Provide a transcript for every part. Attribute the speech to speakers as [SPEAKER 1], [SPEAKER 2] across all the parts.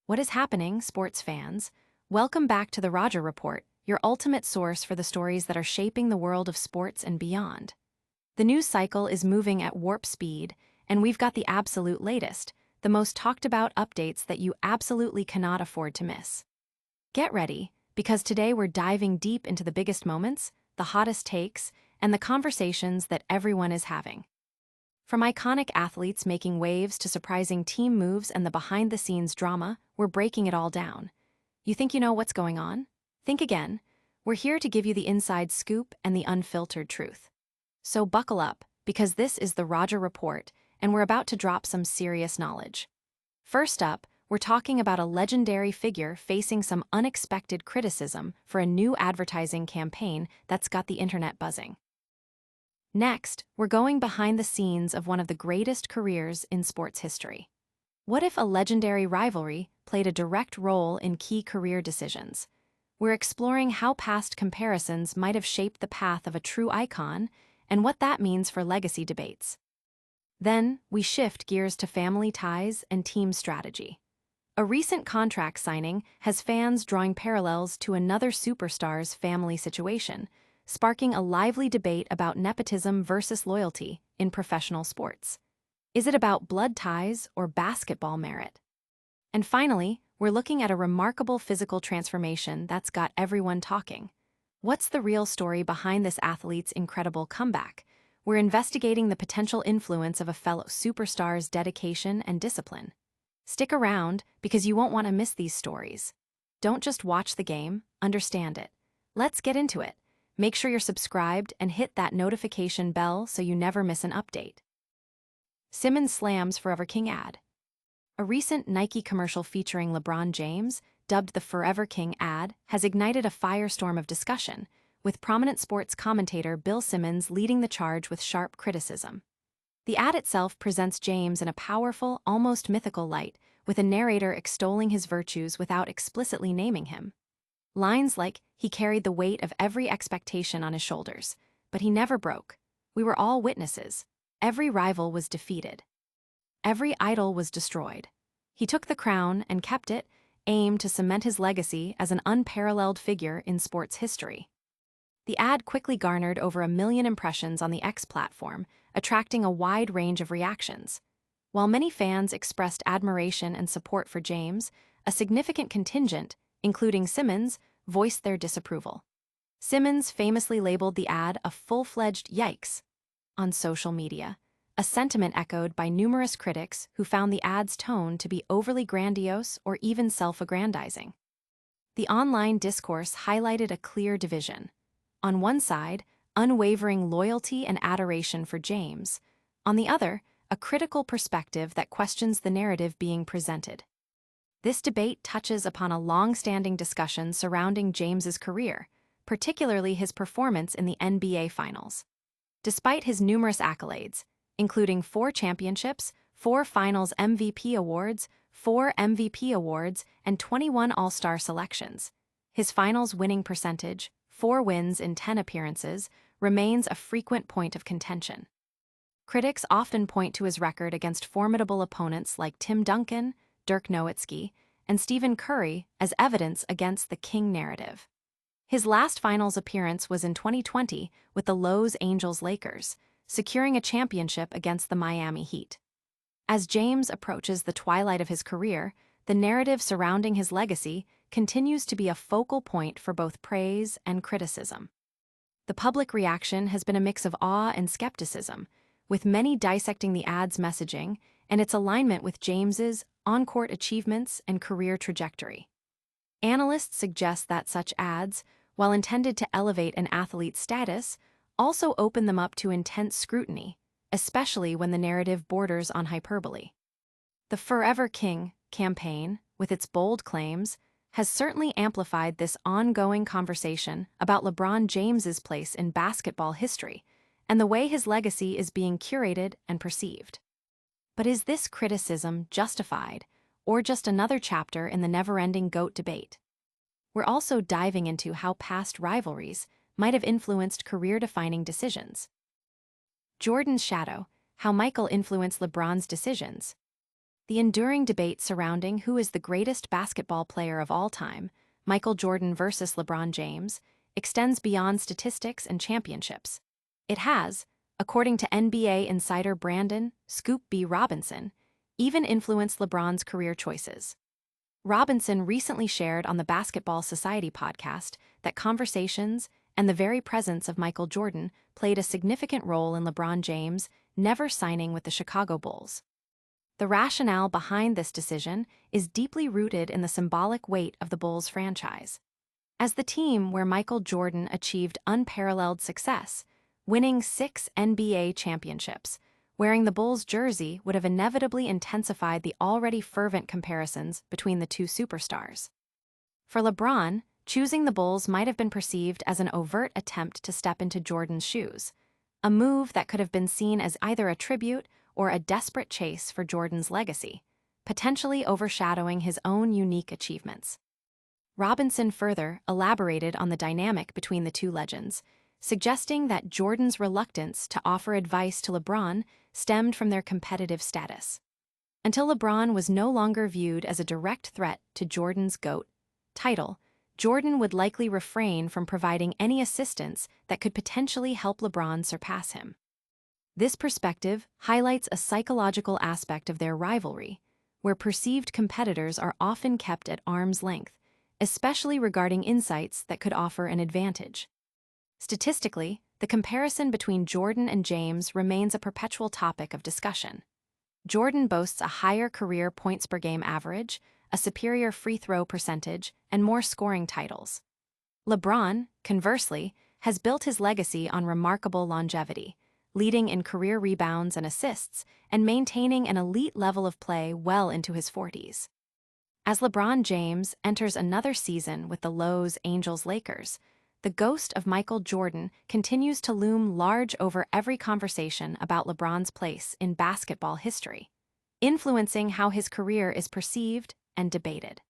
[SPEAKER 1] What is happening, sports fans? Welcome back to the Roger Report, your ultimate source for the stories that are shaping the world of sports and beyond. The news cycle is moving at warp speed, and we've got the absolute latest, the most talked about updates that you absolutely cannot afford to miss. Get ready, because today we're diving deep into the biggest moments, the hottest takes, and the conversations that everyone is having. From iconic athletes making waves to surprising team moves and the behind-the-scenes drama, we're breaking it all down. You think you know what's going on? Think again. We're here to give you the inside scoop and the unfiltered truth. So buckle up, because this is the Roger Report, and we're about to drop some serious knowledge. First up, we're talking about a legendary figure facing some unexpected criticism for a new advertising campaign that's got the internet buzzing. Next, we're going behind the scenes of one of the greatest careers in sports history. What if a legendary rivalry played a direct role in key career decisions? We're exploring how past comparisons might have shaped the path of a true icon and what that means for legacy debates. Then, we shift gears to family ties and team strategy. A recent contract signing has fans drawing parallels to another superstar's family situation, sparking a lively debate about nepotism versus loyalty in professional sports. Is it about blood ties or basketball merit? And finally, we're looking at a remarkable physical transformation that's got everyone talking. What's the real story behind this athlete's incredible comeback? We're investigating the potential influence of a fellow superstar's dedication and discipline. Stick around, because you won't want to miss these stories. Don't just watch the game, understand it. Let's get into it. Make sure you're subscribed and hit that notification bell so you never miss an update. Simmons slams Forever King ad. A recent Nike commercial featuring LeBron James, dubbed the Forever King ad, has ignited a firestorm of discussion, with prominent sports commentator Bill Simmons leading the charge with sharp criticism. The ad itself presents James in a powerful, almost mythical light, with a narrator extolling his virtues without explicitly naming him. Lines like, "He carried the weight of every expectation on his shoulders, but he never broke. We were all witnesses. Every rival was defeated. Every idol was destroyed. He took the crown and kept it," aim to cement his legacy as an unparalleled figure in sports history. The ad quickly garnered over 1 million impressions on the X platform, attracting a wide range of reactions. While many fans expressed admiration and support for James, a significant contingent, including Simmons, voiced their disapproval. Simmons famously labeled the ad a full-fledged "yikes" on social media, a sentiment echoed by numerous critics who found the ad's tone to be overly grandiose or even self-aggrandizing. The online discourse highlighted a clear division. On one side, unwavering loyalty and adoration for James. On the other, a critical perspective that questions the narrative being presented. This debate touches upon a long-standing discussion surrounding James's career, particularly his performance in the NBA Finals. Despite his numerous accolades, including 4 championships, 4 Finals MVP awards, 4 MVP awards, and 21 All-Star selections, his Finals winning percentage, 4 wins in 10 appearances, remains a frequent point of contention. Critics often point to his record against formidable opponents like Tim Duncan, Dirk Nowitzki, and Stephen Curry as evidence against the King narrative. His last Finals appearance was in 2020 with the Los Angeles Lakers, securing a championship against the Miami Heat. As James approaches the twilight of his career, the narrative surrounding his legacy continues to be a focal point for both praise and criticism. The public reaction has been a mix of awe and skepticism, with many dissecting the ad's messaging and its alignment with James's on-court achievements and career trajectory. Analysts suggest that such ads, while intended to elevate an athlete's status, also open them up to intense scrutiny, especially when the narrative borders on hyperbole. The Forever King campaign, with its bold claims, has certainly amplified this ongoing conversation about LeBron James's place in basketball history and the way his legacy is being curated and perceived. But is this criticism justified, or just another chapter in the never-ending GOAT debate? We're also diving into how past rivalries might have influenced career-defining decisions. Jordan's shadow, how Michael influenced LeBron's decisions. The enduring debate surrounding who is the greatest basketball player of all time, Michael Jordan versus LeBron James, extends beyond statistics and championships. It has, according to NBA insider Brandon "Scoop B" Robinson, even influenced LeBron's career choices. Robinson recently shared on the Basketball Society podcast that conversations and the very presence of Michael Jordan played a significant role in LeBron James never signing with the Chicago Bulls. The rationale behind this decision is deeply rooted in the symbolic weight of the Bulls franchise. As the team where Michael Jordan achieved unparalleled success, winning 6 NBA championships, wearing the Bulls jersey would have inevitably intensified the already fervent comparisons between the two superstars. For LeBron, choosing the Bulls might have been perceived as an overt attempt to step into Jordan's shoes, a move that could have been seen as either a tribute or a desperate chase for Jordan's legacy, potentially overshadowing his own unique achievements. Robinson further elaborated on the dynamic between the two legends, suggesting that Jordan's reluctance to offer advice to LeBron stemmed from their competitive status. Until LeBron was no longer viewed as a direct threat to Jordan's GOAT title, Jordan would likely refrain from providing any assistance that could potentially help LeBron surpass him. This perspective highlights a psychological aspect of their rivalry, where perceived competitors are often kept at arm's length, especially regarding insights that could offer an advantage. Statistically, the comparison between Jordan and James remains a perpetual topic of discussion. Jordan boasts a higher career points-per-game average, a superior free throw percentage, and more scoring titles. LeBron, conversely, has built his legacy on remarkable longevity, leading in career rebounds and assists, and maintaining an elite level of play well into his 40s. As LeBron James enters another season with the Los Angeles Lakers, the ghost of Michael Jordan continues to loom large over every conversation about LeBron's place in basketball history, influencing how his career is perceived and debated.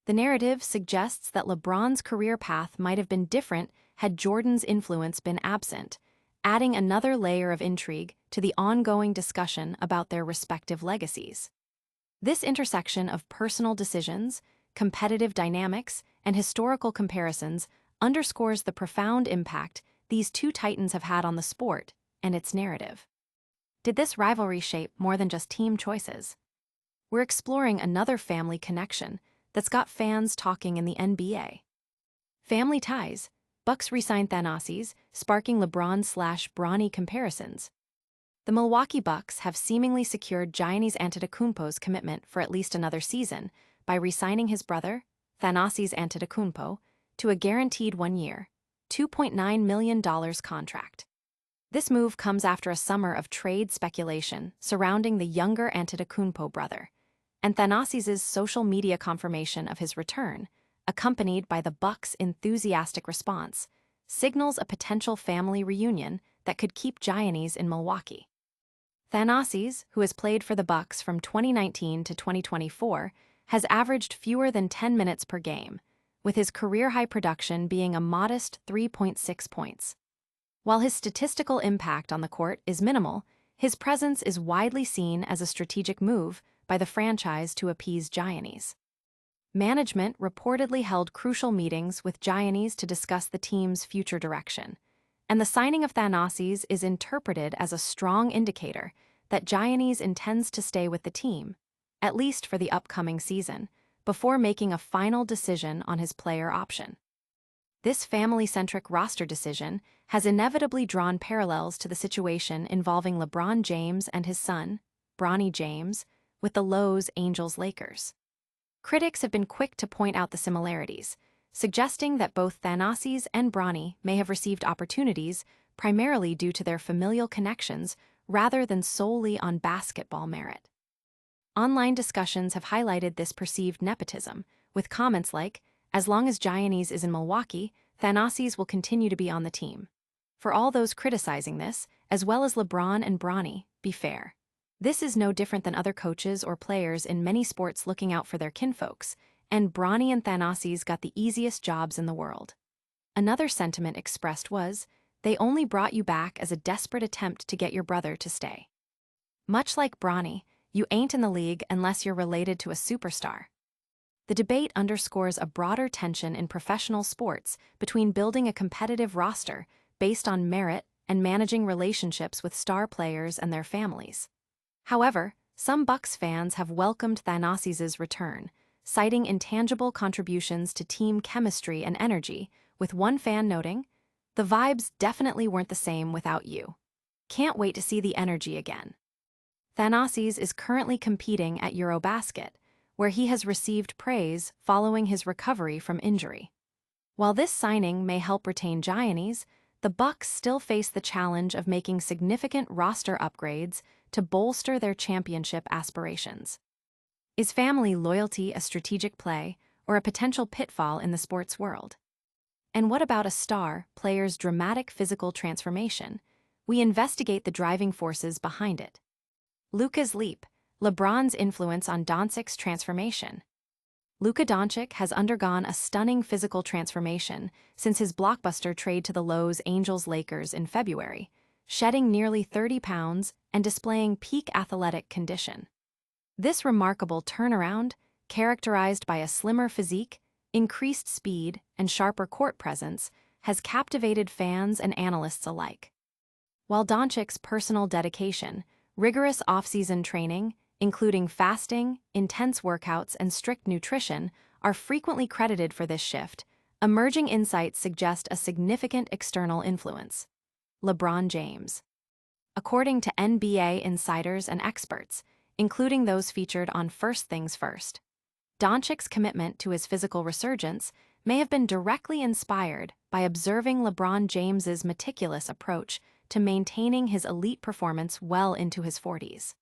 [SPEAKER 1] The narrative suggests that LeBron's career path might have been different had Jordan's influence been absent, adding another layer of intrigue to the ongoing discussion about their respective legacies. This intersection of personal decisions, competitive dynamics, and historical comparisons underscores the profound impact these two titans have had on the sport and its narrative. Did this rivalry shape more than just team choices? We're exploring another family connection that's got fans talking in the NBA. Family ties. Bucks re-signed Thanasis, sparking LeBron/Bronny comparisons. The Milwaukee Bucks have seemingly secured Giannis Antetokounmpo's commitment for at least another season by re-signing his brother, Thanasis Antetokounmpo, to a guaranteed 1-year, $2.9 million contract. This move comes after a summer of trade speculation surrounding the younger Antetokounmpo brother, and Thanasis' social media confirmation of his return, accompanied by the Bucks' enthusiastic response, signals a potential family reunion that could keep Giannis in Milwaukee. Thanasis, who has played for the Bucks from 2019 to 2024, has averaged fewer than 10 minutes per game, with his career-high production being a modest 3.6 points. While his statistical impact on the court is minimal, his presence is widely seen as a strategic move by the franchise to appease Giannis. Management reportedly held crucial meetings with Giannis to discuss the team's future direction, and the signing of Thanasis is interpreted as a strong indicator that Giannis intends to stay with the team, at least for the upcoming season, before making a final decision on his player option. This family-centric roster decision has inevitably drawn parallels to the situation involving LeBron James and his son, Bronny James, with the Los Angeles Lakers. Critics have been quick to point out the similarities, suggesting that both Thanasis and Bronny may have received opportunities primarily due to their familial connections rather than solely on basketball merit. Online discussions have highlighted this perceived nepotism, with comments like, "As long as Giannis is in Milwaukee, Thanasis will continue to be on the team." For all those criticizing this, as well as LeBron and Bronny, be fair. This is no different than other coaches or players in many sports looking out for their kinfolks, and Bronny and Thanasis got the easiest jobs in the world. Another sentiment expressed was, "They only brought you back as a desperate attempt to get your brother to stay." Much like Bronny, You ain't in the league unless you're related to a superstar. The debate underscores a broader tension in professional sports between building a competitive roster based on merit and managing relationships with star players and their families. However, some Bucks fans have welcomed Thanasis's return, citing intangible contributions to team chemistry and energy, with one fan noting, "The vibes definitely weren't the same without you. Can't wait to see the energy again." Thanasis is currently competing at Eurobasket, where he has received praise following his recovery from injury. While this signing may help retain Giannis, the Bucks still face the challenge of making significant roster upgrades to bolster their championship aspirations. Is family loyalty a strategic play or a potential pitfall in the sports world? And what about a star player's dramatic physical transformation? We investigate the driving forces behind it. Luka's leap, LeBron's influence on Doncic's transformation. Luka Doncic has undergone a stunning physical transformation since his blockbuster trade to the Los Angeles Lakers in February, shedding nearly 30 pounds and displaying peak athletic condition. This remarkable turnaround, characterized by a slimmer physique, increased speed, and sharper court presence, has captivated fans and analysts alike. While Doncic's personal dedication, rigorous off-season training, including fasting, intense workouts, and strict nutrition, are frequently credited for this shift, emerging insights suggest a significant external influence. LeBron James. According to NBA insiders and experts, including those featured on First Things First, Doncic's commitment to his physical resurgence may have been directly inspired by observing LeBron James's meticulous approach to maintaining his elite performance well into his 40s.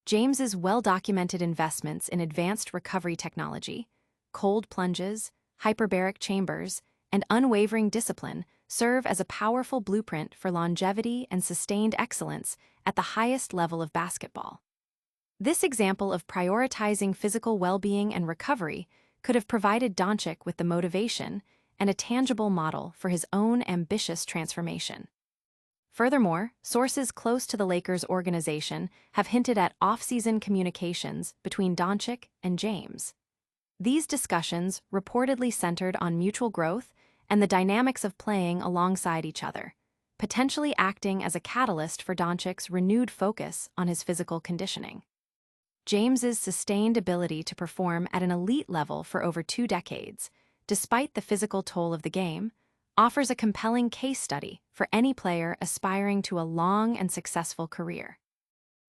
[SPEAKER 1] James's well-documented investments in advanced recovery technology, cold plunges, hyperbaric chambers, and unwavering discipline serve as a powerful blueprint for longevity and sustained excellence at the highest level of basketball. This example of prioritizing physical well-being and recovery could have provided Doncic with the motivation and a tangible model for his own ambitious transformation. Furthermore, sources close to the Lakers organization have hinted at off-season communications between Doncic and James. These discussions reportedly centered on mutual growth and the dynamics of playing alongside each other, potentially acting as a catalyst for Doncic's renewed focus on his physical conditioning. James's sustained ability to perform at an elite level for over 2 decades, despite the physical toll of the game, offers a compelling case study for any player aspiring to a long and successful career.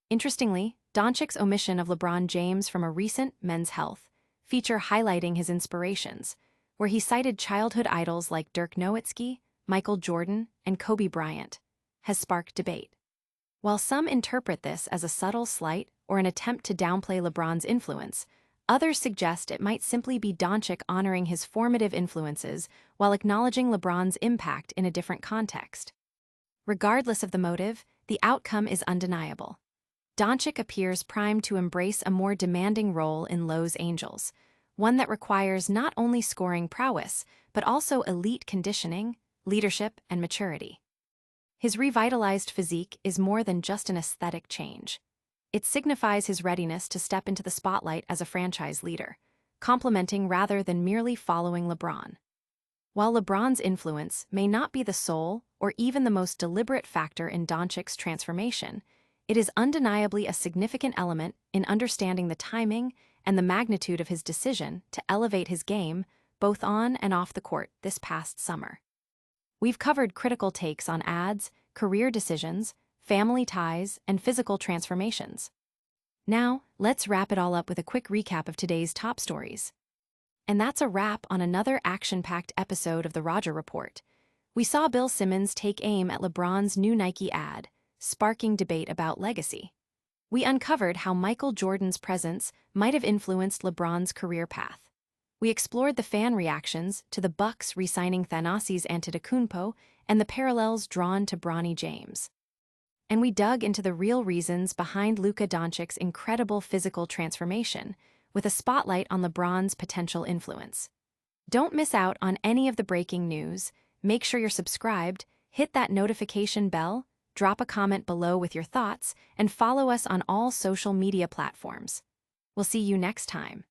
[SPEAKER 1] Interestingly, Doncic's omission of LeBron James from a recent Men's Health feature highlighting his inspirations, where he cited childhood idols like Dirk Nowitzki, Michael Jordan, and Kobe Bryant, has sparked debate. While some interpret this as a subtle slight or an attempt to downplay LeBron's influence, others suggest it might simply be Doncic honoring his formative influences while acknowledging LeBron's impact in a different context. Regardless of the motive, the outcome is undeniable. Doncic appears primed to embrace a more demanding role in Los Angeles, one that requires not only scoring prowess, but also elite conditioning, leadership, and maturity. His revitalized physique is more than just an aesthetic change. It signifies his readiness to step into the spotlight as a franchise leader, complementing rather than merely following LeBron. While LeBron's influence may not be the sole or even the most deliberate factor in Doncic's transformation, it is undeniably a significant element in understanding the timing and the magnitude of his decision to elevate his game both on and off the court this past summer. We've covered critical takes on ads, career decisions, family ties, and physical transformations. Now, let's wrap it all up with a quick recap of today's top stories. And that's a wrap on another action-packed episode of the Roger Report. We saw Bill Simmons take aim at LeBron's new Nike ad, sparking debate about legacy. We uncovered how Michael Jordan's presence might have influenced LeBron's career path. We explored the fan reactions to the Bucks re-signing Thanasis Antetokounmpo and the parallels drawn to Bronny James. And we dug into the real reasons behind Luka Doncic's incredible physical transformation, with a spotlight on LeBron's potential influence. Don't miss out on any of the breaking news. Make sure you're subscribed, hit that notification bell, drop a comment below with your thoughts, and follow us on all social media platforms. We'll see you next time.